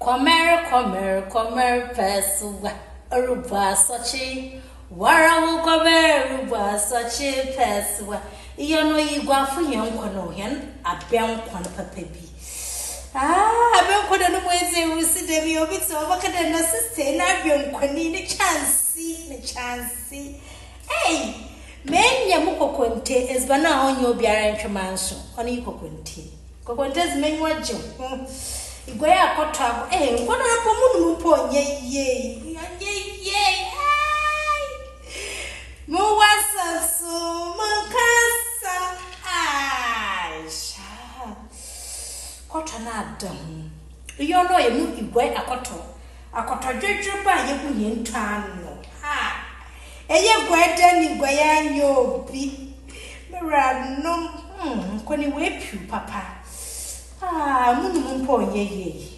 Comer, pesua, aruba, such Wara will cover, ruba, such a pesua. You know, you go for young Conohian, a bell con papebi. I don't put on the way they will sit there, you'll be so over and assistant. I've been quinine chance see. Hey, men Yamuko Quinte is banana on your beer mansion, on equal quinte. Cocontes men what you. Igwaya kotra ngona hapo munu mpo ye muwasa so makasa aisha kotra na adam iyo no ye mu igwaya akoto dwedwe ba ye kunye ntwano ha eye gwada ni gwaya nyobi meranom koni we piu papa munu mpo ye